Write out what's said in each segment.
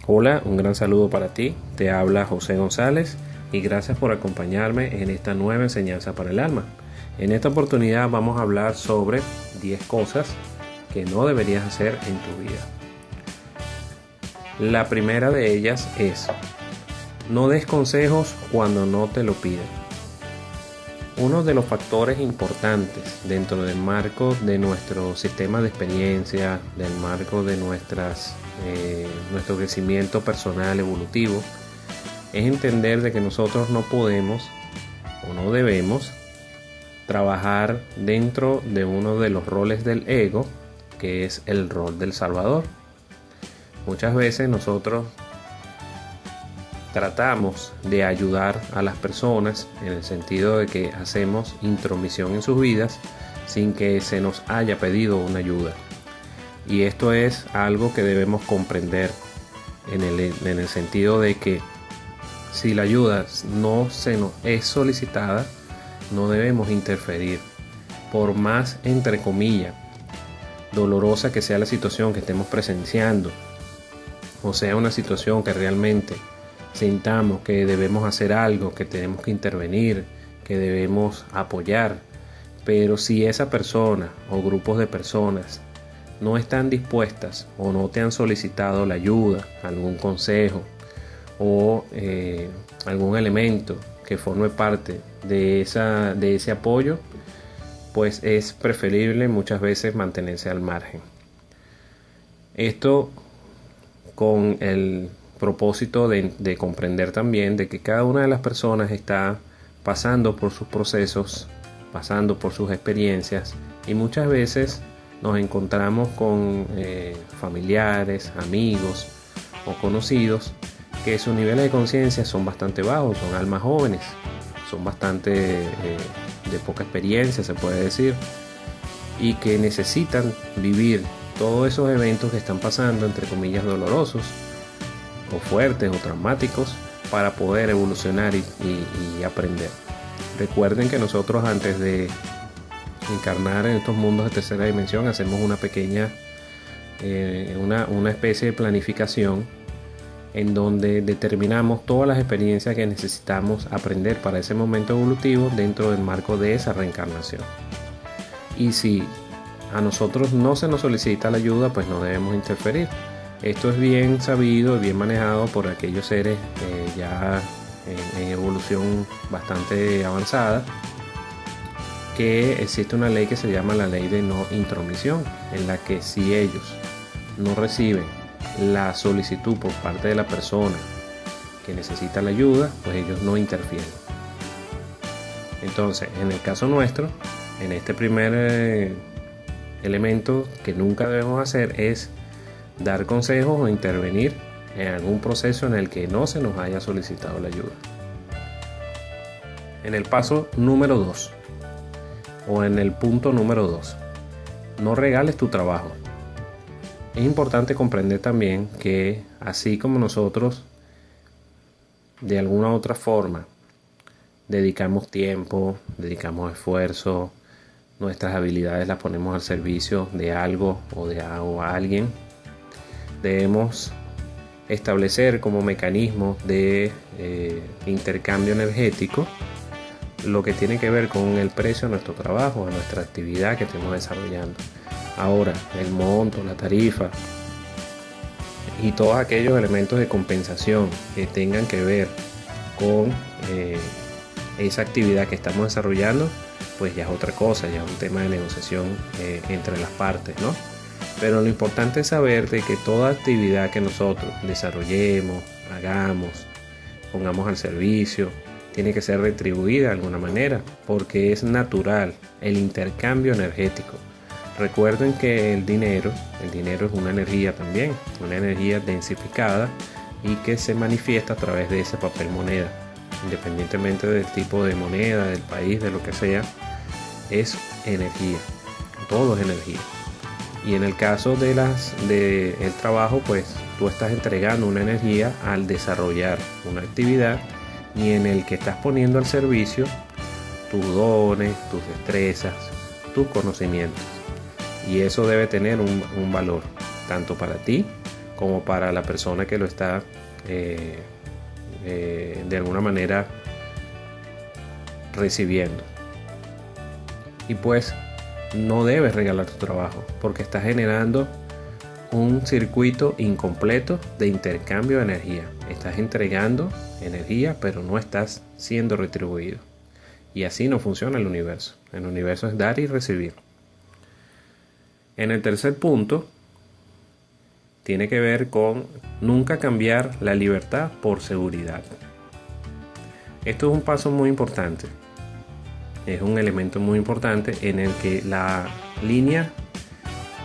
Hola, un gran saludo para ti. Te habla José González y gracias por acompañarme en esta nueva enseñanza para el alma. En esta oportunidad vamos a hablar sobre 10 cosas que no deberías hacer en tu vida. La primera de ellas es: no des consejos cuando no te lo piden. Uno de los factores importantes dentro del marco de nuestro sistema de experiencia, del marco de nuestro crecimiento personal evolutivo, es entender de que nosotros no podemos o no debemos trabajar dentro de uno de los roles del ego, que es el rol del salvador. Muchas veces nosotros tratamos de ayudar a las personas en el sentido de que hacemos intromisión en sus vidas sin que se nos haya pedido una ayuda. Y esto es algo que debemos comprender en el sentido de que si la ayuda no se nos es solicitada, no debemos interferir. Por más, entre comillas, dolorosa que sea la situación que estemos presenciando, o sea una situación que realmente sintamos que debemos hacer algo, que tenemos que intervenir, que debemos apoyar, pero si esa persona o grupos de personas no están dispuestas o no te han solicitado la ayuda, algún consejo o algún elemento que forme parte de ese apoyo, pues es preferible muchas veces mantenerse al margen. Esto con el propósito de comprender también de que cada una de las personas está pasando por sus procesos, pasando por sus experiencias, y muchas veces nos encontramos con familiares, amigos o conocidos que sus niveles de conciencia son bastante bajos, son almas jóvenes, son bastante de poca experiencia, se puede decir, y que necesitan vivir todos esos eventos que están pasando, entre comillas, dolorosos o fuertes o traumáticos, para poder evolucionar y aprender. Recuerden que nosotros, antes de encarnar en estos mundos de tercera dimensión, hacemos una pequeña una especie de planificación en donde determinamos todas las experiencias que necesitamos aprender para ese momento evolutivo dentro del marco de esa reencarnación. Y si a nosotros no se nos solicita la ayuda, pues no debemos interferir. Esto es bien sabido y bien manejado por aquellos seres ya en evolución bastante avanzada, que existe una ley que se llama la ley de no intromisión, en la que si ellos no reciben la solicitud por parte de la persona que necesita la ayuda, pues ellos no interfieren. Entonces, en el caso nuestro, en este primer elemento que nunca debemos hacer es dar consejos o intervenir en algún proceso en el que no se nos haya solicitado la ayuda. En el paso número 2 o en el punto número 2, no regales tu trabajo. Es importante comprender también que así como nosotros de alguna u otra forma dedicamos tiempo, dedicamos esfuerzo, nuestras habilidades las ponemos al servicio de algo o de alguien, debemos establecer como mecanismo de intercambio energético lo que tiene que ver con el precio de nuestro trabajo, de nuestra actividad que estemos desarrollando. Ahora, el monto, la tarifa y todos aquellos elementos de compensación que tengan que ver con esa actividad que estamos desarrollando, pues ya es otra cosa, ya es un tema de negociación entre las partes, ¿no? Pero lo importante es saber de que toda actividad que nosotros desarrollemos, hagamos, pongamos al servicio, tiene que ser retribuida de alguna manera, porque es natural el intercambio energético. Recuerden que el dinero es una energía también, una energía densificada y que se manifiesta a través de ese papel moneda. Independientemente del tipo de moneda, del país, de lo que sea, es energía. Todo es energía. Y en el caso del trabajo, pues tú estás entregando una energía al desarrollar una actividad y en el que estás poniendo al servicio tus dones, tus destrezas, tus conocimientos. Y eso debe tener un valor, tanto para ti como para la persona que lo está de alguna manera recibiendo. Y pues no debes regalar tu trabajo, porque estás generando un circuito incompleto de intercambio de energía. Estás entregando energía, pero no estás siendo retribuido. Y así no funciona el universo. El universo es dar y recibir. En el tercer punto, tiene que ver con nunca cambiar la libertad por seguridad. Esto es un paso muy importante. Es un elemento muy importante en el que la línea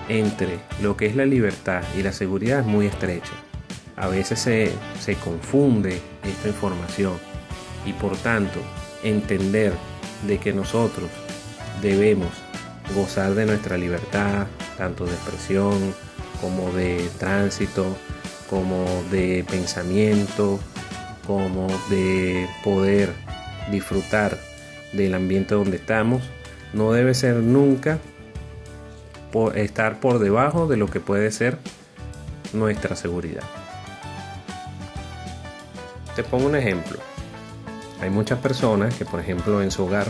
entre lo que es la libertad y la seguridad es muy estrecha. A veces se confunde esta información y por tanto entender de que nosotros debemos gozar de nuestra libertad, tanto de expresión como de tránsito, como de pensamiento, como de poder disfrutar del ambiente donde estamos, no debe ser nunca estar por debajo de lo que puede ser nuestra seguridad. Te pongo un ejemplo. Hay muchas personas que, por ejemplo, en su hogar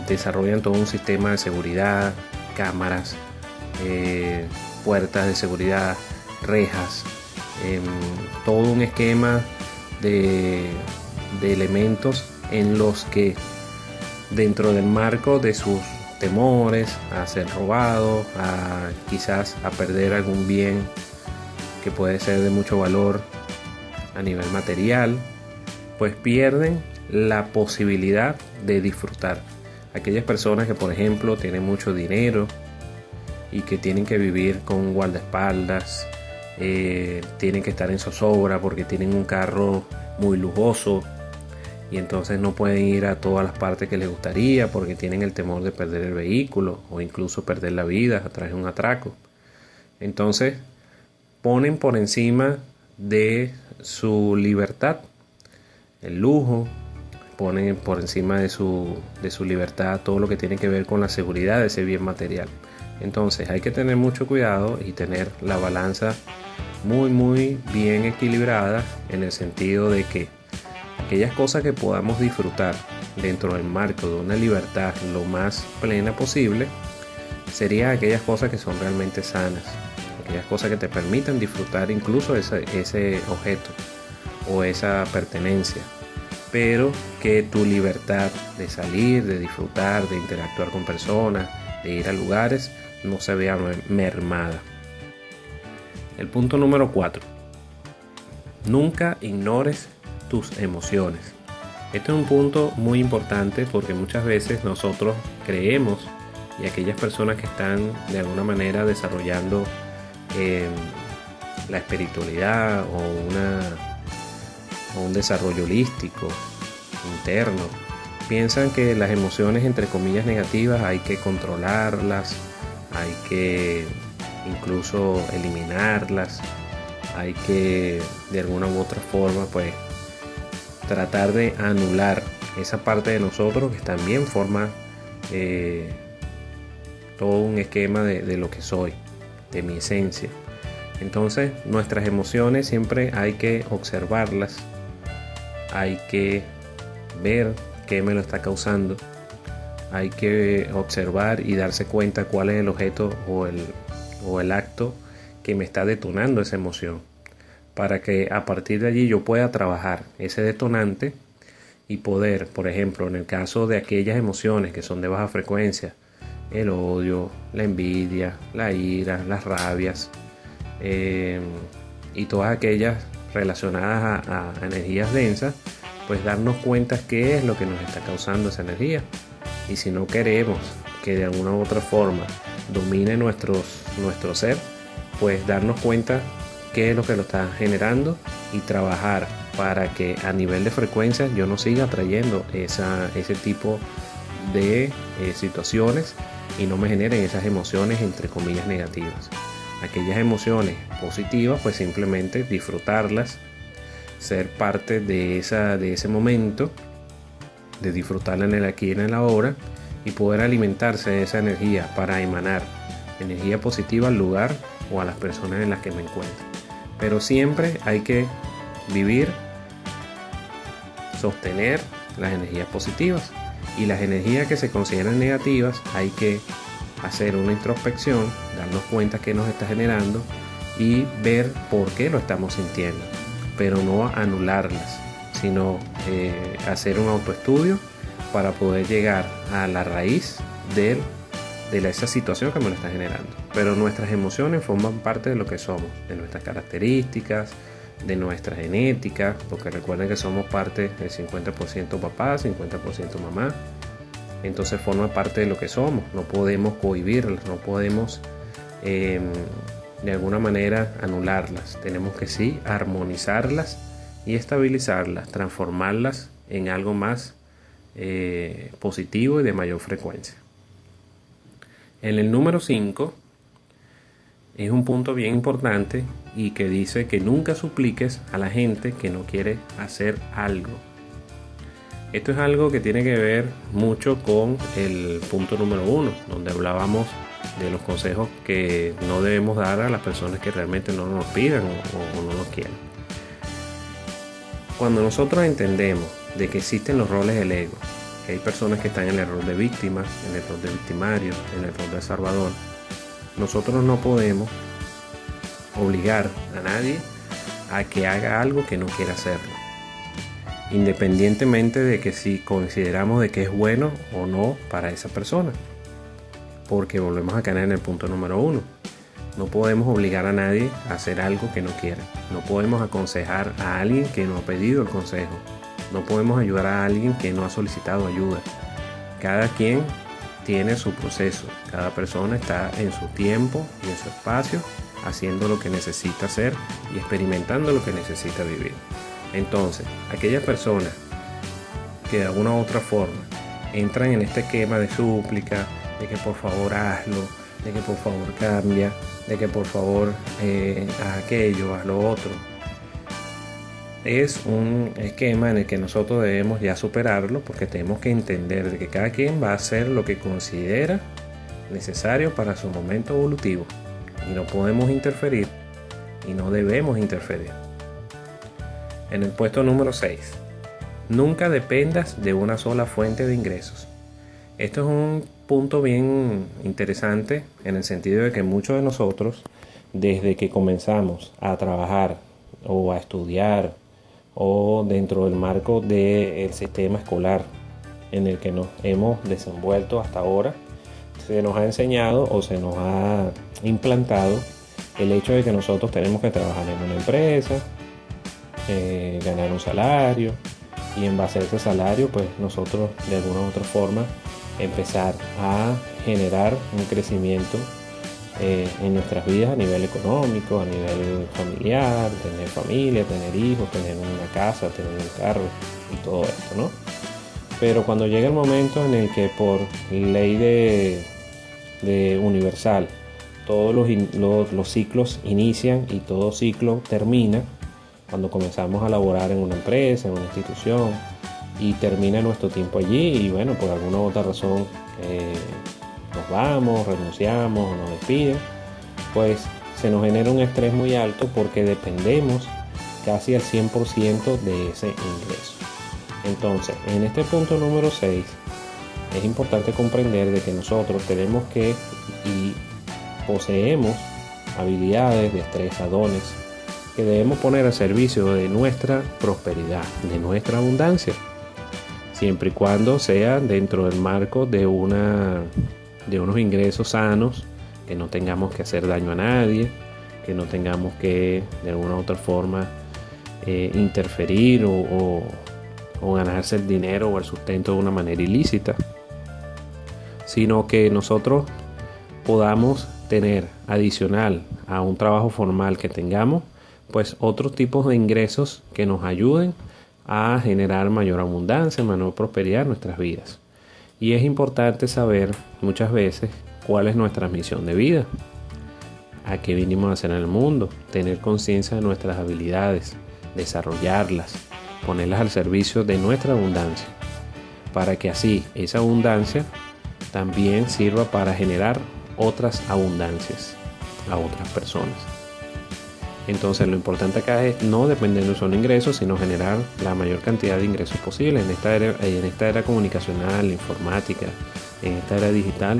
desarrollan todo un sistema de seguridad, cámaras, puertas de seguridad, rejas, todo un esquema de elementos en los que, dentro del marco de sus temores a ser robado, a quizás a perder algún bien que puede ser de mucho valor a nivel material, pues pierden la posibilidad de disfrutar. Aquellas personas que, por ejemplo, tienen mucho dinero y que tienen que vivir con guardaespaldas, tienen que estar en zozobra porque tienen un carro muy lujoso y entonces no pueden ir a todas las partes que les gustaría porque tienen el temor de perder el vehículo o incluso perder la vida a través de un atraco. Entonces ponen por encima de su libertad el lujo, ponen por encima de su libertad todo lo que tiene que ver con la seguridad de ese bien material. Entonces hay que tener mucho cuidado y tener la balanza muy bien equilibrada, en el sentido de que aquellas cosas que podamos disfrutar dentro del marco de una libertad lo más plena posible serían aquellas cosas que son realmente sanas, aquellas cosas que te permitan disfrutar incluso ese objeto o esa pertenencia, pero que tu libertad de salir, de disfrutar, de interactuar con personas, de ir a lugares, no se vea mermada. El punto número 4. Nunca ignores tus emociones. Este es un punto muy importante porque muchas veces nosotros creemos, y aquellas personas que están de alguna manera desarrollando la espiritualidad o un desarrollo holístico interno, piensan que las emociones entre comillas negativas hay que controlarlas, hay que incluso eliminarlas, hay que de alguna u otra forma pues tratar de anular esa parte de nosotros que también forma todo un esquema de lo que soy, de mi esencia. Entonces nuestras emociones siempre hay que observarlas, hay que ver qué me lo está causando, hay que observar y darse cuenta cuál es el objeto o el acto que me está detonando esa emoción, para que a partir de allí yo pueda trabajar ese detonante y poder, por ejemplo, en el caso de aquellas emociones que son de baja frecuencia, el odio, la envidia, la ira, las rabias y todas aquellas relacionadas a energías densas, pues darnos cuenta qué es lo que nos está causando esa energía. Y si no queremos que de alguna u otra forma domine nuestro ser, pues darnos cuenta qué es lo que lo está generando y trabajar para que a nivel de frecuencia yo no siga trayendo ese tipo de situaciones y no me generen esas emociones entre comillas negativas. Aquellas emociones positivas, pues simplemente disfrutarlas, ser parte de ese momento, de disfrutarla en el aquí y en el ahora y poder alimentarse de esa energía para emanar energía positiva al lugar o a las personas en las que me encuentro. Pero siempre hay que vivir, sostener las energías positivas, y las energías que se consideran negativas hay que hacer una introspección, darnos cuenta que nos está generando y ver por qué lo estamos sintiendo, pero no anularlas, sino hacer un autoestudio para poder llegar a la raíz de esa situación que me lo está generando. Pero nuestras emociones forman parte de lo que somos, de nuestras características, de nuestra genética, porque recuerden que somos parte del 50% papá, 50% mamá. Entonces forma parte de lo que somos, no podemos cohibirlas, no podemos de alguna manera anularlas. Tenemos que sí armonizarlas y estabilizarlas, transformarlas en algo más positivo y de mayor frecuencia. En el número 5 es un punto bien importante y que dice que nunca supliques a la gente que no quiere hacer algo. Esto es algo que tiene que ver mucho con el punto número 1, donde hablábamos de los consejos que no debemos dar a las personas que realmente no nos pidan o no nos quieren. Cuando nosotros entendemos de que existen los roles del ego, que hay personas que están en el rol de víctima, en el rol de victimario, en el rol de salvador, nosotros no podemos obligar a nadie a que haga algo que no quiera hacerlo, independientemente de que si consideramos de que es bueno o no para esa persona, porque volvemos a caer en el punto número 1. No podemos obligar a nadie a hacer algo que no quiere. No podemos aconsejar a alguien que no ha pedido el consejo. No podemos ayudar a alguien que no ha solicitado ayuda. Cada quien tiene su proceso. Cada persona está en su tiempo y en su espacio, haciendo lo que necesita hacer y experimentando lo que necesita vivir. Entonces, aquellas personas que de alguna u otra forma entran en este esquema de súplica, de que por favor hazlo, de que por favor cambia, de que por favor haz aquello, haz lo otro, es un esquema en el que nosotros debemos ya superarlo, porque tenemos que entender de que cada quien va a hacer lo que considera necesario para su momento evolutivo y no podemos interferir y no debemos interferir. En el puesto número 6, nunca dependas de una sola fuente de ingresos. Esto es un punto bien interesante en el sentido de que muchos de nosotros, desde que comenzamos a trabajar o a estudiar o dentro del marco del sistema escolar en el que nos hemos desenvuelto hasta ahora, se nos ha enseñado o se nos ha implantado el hecho de que nosotros tenemos que trabajar en una empresa, ganar un salario, y en base a ese salario pues nosotros de alguna u otra forma empezar a generar un crecimiento en nuestras vidas a nivel económico, a nivel familiar, tener familia, tener hijos, tener una casa, tener un carro y todo esto, ¿no? Pero cuando llega el momento en el que por ley de universal todos los ciclos inician y todo ciclo termina, cuando comenzamos a laborar en una empresa, en una institución, y termina nuestro tiempo allí y bueno, por alguna u otra razón nos vamos, renunciamos o nos despiden, pues se nos genera un estrés muy alto porque dependemos casi al 100% de ese ingreso. Entonces, en este punto número 6, es importante comprender de que nosotros tenemos que y poseemos habilidades, destrezas, dones que debemos poner al servicio de nuestra prosperidad, de nuestra abundancia, siempre y cuando sea dentro del marco de unos ingresos sanos, que no tengamos que hacer daño a nadie, que no tengamos que de alguna u otra forma interferir o ganarse el dinero o el sustento de una manera ilícita, sino que nosotros podamos tener adicional a un trabajo formal que tengamos, pues otros tipos de ingresos que nos ayuden a generar mayor abundancia, mayor prosperidad en nuestras vidas. Y es importante saber muchas veces cuál es nuestra misión de vida, a qué vinimos a hacer en el mundo, tener conciencia de nuestras habilidades, desarrollarlas, ponerlas al servicio de nuestra abundancia, para que así esa abundancia también sirva para generar otras abundancias. a otras personas. Entonces lo importante acá es no depender de un solo ingreso, sino generar la mayor cantidad de ingresos posible. En esta era comunicacional, informática, en esta era digital,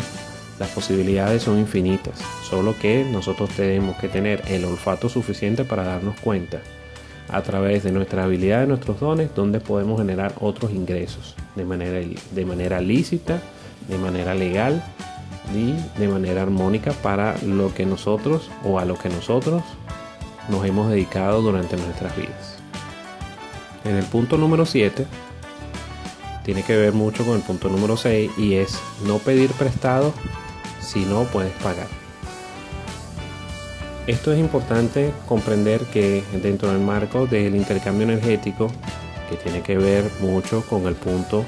las posibilidades son infinitas, solo que nosotros tenemos que tener el olfato suficiente para darnos cuenta a través de nuestra habilidad, de nuestros dones, donde podemos generar otros ingresos de manera lícita, de manera legal y de manera armónica para lo que nosotros o a lo que nosotros nos hemos dedicado durante nuestras vidas. En el punto número 7 tiene que ver mucho con el punto número 6 y es no pedir prestado si no puedes pagar. Esto es importante comprender que dentro del marco del intercambio energético, que tiene que ver mucho con el punto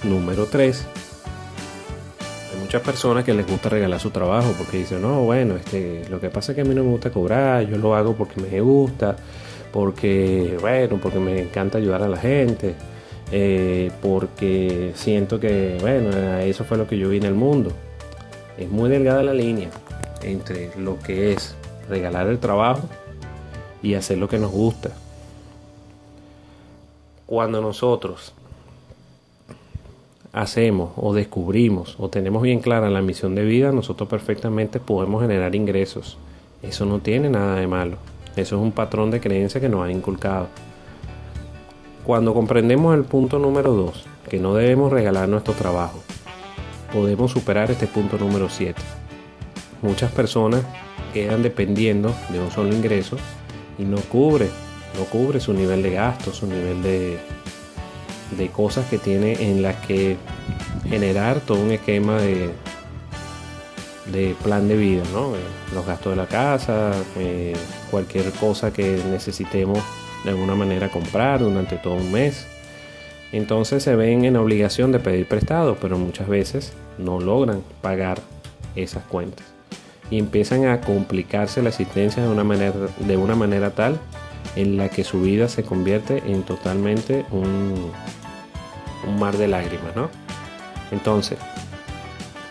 número 3, hay muchas personas que les gusta regalar su trabajo porque dicen, no, bueno, lo que pasa es que a mí no me gusta cobrar, yo lo hago porque me gusta, porque me encanta ayudar a la gente, porque siento que, eso fue lo que yo vi en el mundo. Es muy delgada la línea entre lo que es regalar el trabajo y hacer lo que nos gusta. Cuando nosotros hacemos o descubrimos o tenemos bien clara la misión de vida, nosotros perfectamente podemos generar ingresos. Eso no tiene nada de malo. Eso es un patrón de creencia que nos han inculcado. Cuando comprendemos el punto número 2, que no debemos regalar nuestro trabajo, podemos superar este punto número 7. Muchas personas quedan dependiendo de un solo ingreso y no cubre su nivel de gasto, su nivel de cosas que tiene en las que generar todo un esquema de plan de vida, ¿no? Los gastos de la casa, cualquier cosa que necesitemos de alguna manera comprar durante todo un mes. Entonces se ven en obligación de pedir prestado, pero muchas veces no logran pagar esas cuentas y empiezan a complicarse la existencia de una manera tal en la que su vida se convierte en totalmente un mar de lágrimas, ¿no? Entonces,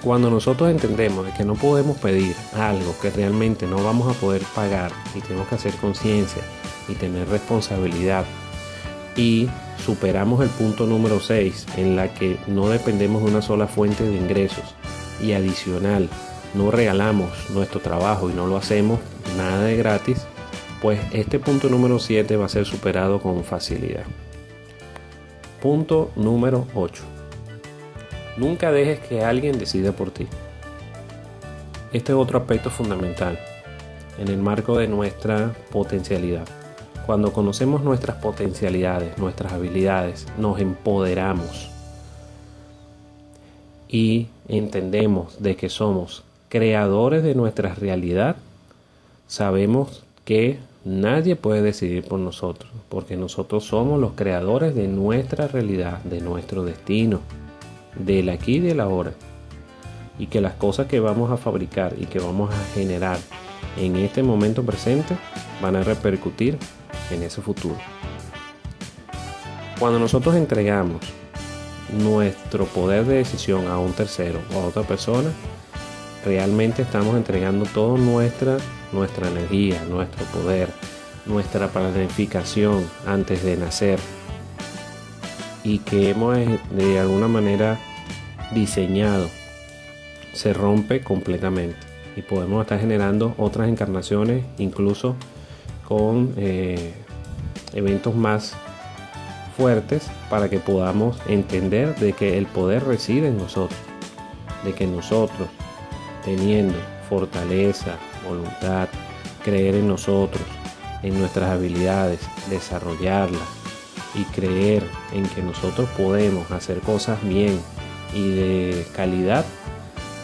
cuando nosotros entendemos de que no podemos pedir algo que realmente no vamos a poder pagar y tenemos que hacer conciencia y tener responsabilidad, y superamos el punto número 6 en la que no dependemos de una sola fuente de ingresos y adicional no regalamos nuestro trabajo y no lo hacemos nada de gratis, pues este punto número 7 va a ser superado con facilidad. Punto número 8. Nunca dejes que alguien decida por ti. Este es otro aspecto fundamental en el marco de nuestra potencialidad. Cuando conocemos nuestras potencialidades, nuestras habilidades, nos empoderamos y entendemos de que somos creadores de nuestra realidad. Sabemos que nadie puede decidir por nosotros, porque nosotros somos los creadores de nuestra realidad, de nuestro destino, del aquí y del ahora, y que las cosas que vamos a fabricar y que vamos a generar en este momento presente van a repercutir en ese futuro. Cuando nosotros entregamos nuestro poder de decisión a un tercero o a otra persona, realmente estamos entregando toda nuestra energía, nuestro poder, nuestra planificación antes de nacer, y que hemos de alguna manera diseñado, se rompe completamente y podemos estar generando otras encarnaciones, incluso con eventos más fuertes, para que podamos entender de que el poder reside en nosotros, de que nosotros, teniendo fortaleza, voluntad, creer en nosotros, en nuestras habilidades, desarrollarlas y creer en que nosotros podemos hacer cosas bien y de calidad,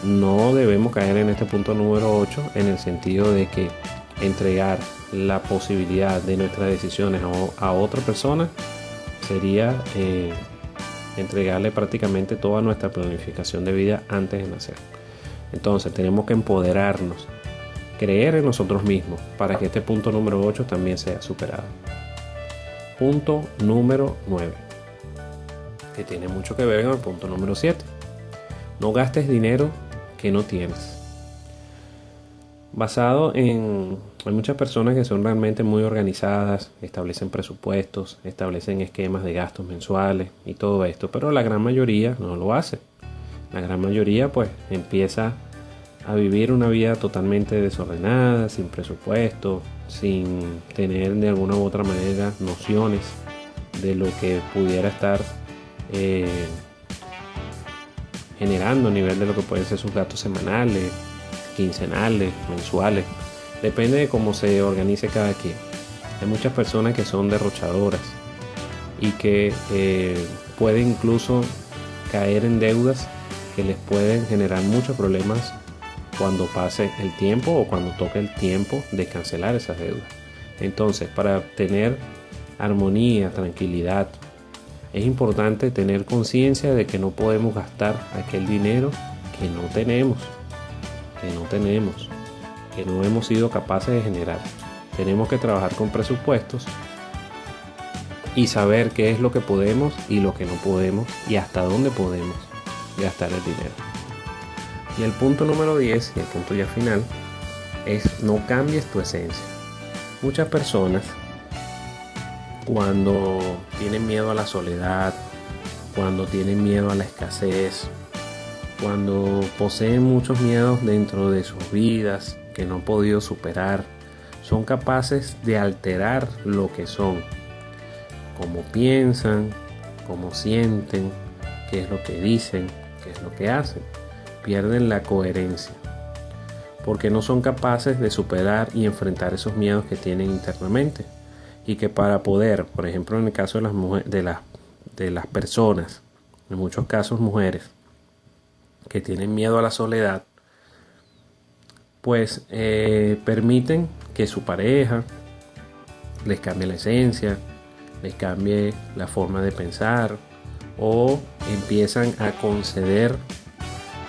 no debemos caer en este punto número 8, en el sentido de que entregar la posibilidad de nuestras decisiones a otra persona sería entregarle prácticamente toda nuestra planificación de vida antes de nacer. Entonces tenemos que empoderarnos, creer en nosotros mismos para que este punto número 8 también sea superado. Punto número 9, que tiene mucho que ver con el punto número 7. No gastes dinero que no tienes. Hay muchas personas que son realmente muy organizadas, establecen presupuestos, establecen esquemas de gastos mensuales y todo esto, pero la gran mayoría no lo hace. La gran mayoría pues empieza a vivir una vida totalmente desordenada, sin presupuesto, sin tener de alguna u otra manera nociones de lo que pudiera estar generando a nivel de lo que pueden ser sus gastos semanales, quincenales, mensuales. Depende de cómo se organice cada quien. Hay muchas personas que son derrochadoras y que pueden incluso caer en deudas que les pueden generar muchos problemas cuando pase el tiempo o cuando toque el tiempo de cancelar esas deudas. Entonces, para tener armonía, tranquilidad, es importante tener conciencia de que no podemos gastar aquel dinero que no tenemos, que no hemos sido capaces de generar. Tenemos que trabajar con presupuestos y saber qué es lo que podemos y lo que no podemos y hasta dónde podemos gastar el dinero. Y el punto número 10, y el punto ya final, es no cambies tu esencia. Muchas personas, cuando tienen miedo a la soledad, cuando tienen miedo a la escasez, cuando poseen muchos miedos dentro de sus vidas que no han podido superar, son capaces de alterar lo que son, cómo piensan, cómo sienten, qué es lo que dicen, qué es lo que hacen. Pierden la coherencia porque no son capaces de superar y enfrentar esos miedos que tienen internamente, y que para poder, por ejemplo en el caso de las mujeres, de las personas, en muchos casos mujeres que tienen miedo a la soledad, pues permiten que su pareja les cambie la esencia, les cambie la forma de pensar, o empiezan a conceder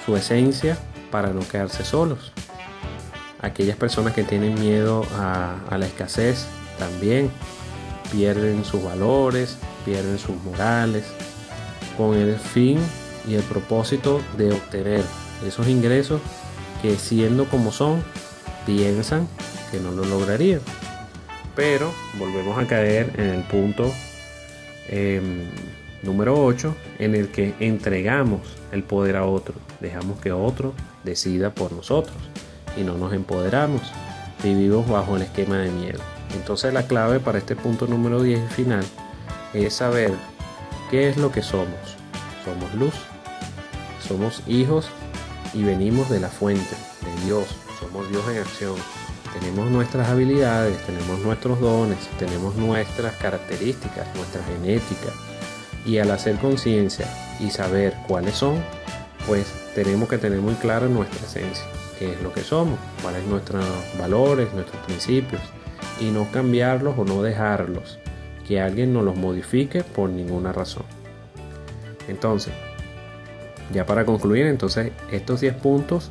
su esencia para no quedarse solos. Aquellas personas que tienen miedo a la escasez también pierden sus valores, pierden sus morales, con el fin y el propósito de obtener esos ingresos que, siendo como son, piensan que no lo lograrían. Pero volvemos a caer en el punto número 8, en el que entregamos el poder a otro, dejamos que otro decida por nosotros y no nos empoderamos, vivimos bajo el esquema de miedo. Entonces la clave para este punto número 10 y final es saber qué es lo que somos. Somos luz, somos hijos y venimos de la fuente, de Dios, somos Dios en acción. Tenemos nuestras habilidades, tenemos nuestros dones, tenemos nuestras características, nuestra genética. Y al hacer conciencia y saber cuáles son, pues tenemos que tener muy clara nuestra esencia, qué es lo que somos, cuáles son nuestros valores, nuestros principios, y no cambiarlos o no dejarlos que alguien nos los modifique por ninguna razón. Entonces, ya para concluir, entonces estos 10 puntos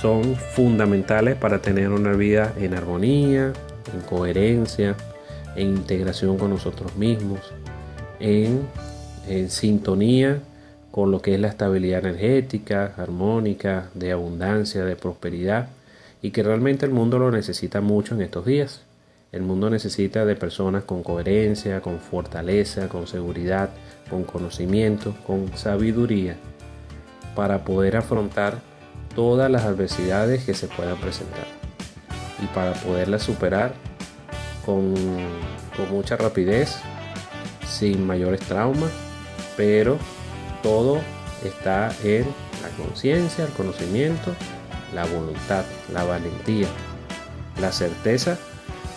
son fundamentales para tener una vida en armonía, en coherencia, en integración con nosotros mismos, en sintonía con lo que es la estabilidad energética, armónica, de abundancia, de prosperidad, y que realmente el mundo lo necesita mucho en estos días. El mundo necesita de personas con coherencia, con fortaleza, con seguridad, con conocimiento, con sabiduría, para poder afrontar todas las adversidades que se puedan presentar y para poderlas superar con mucha rapidez, sin mayores traumas, pero todo está en la conciencia, el conocimiento, la voluntad, la valentía, la certeza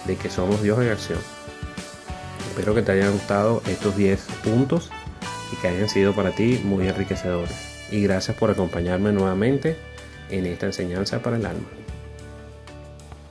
de que somos Dios en acción. Espero que te hayan gustado estos 10 puntos y que hayan sido para ti muy enriquecedores. Y gracias por acompañarme nuevamente en esta enseñanza para el alma.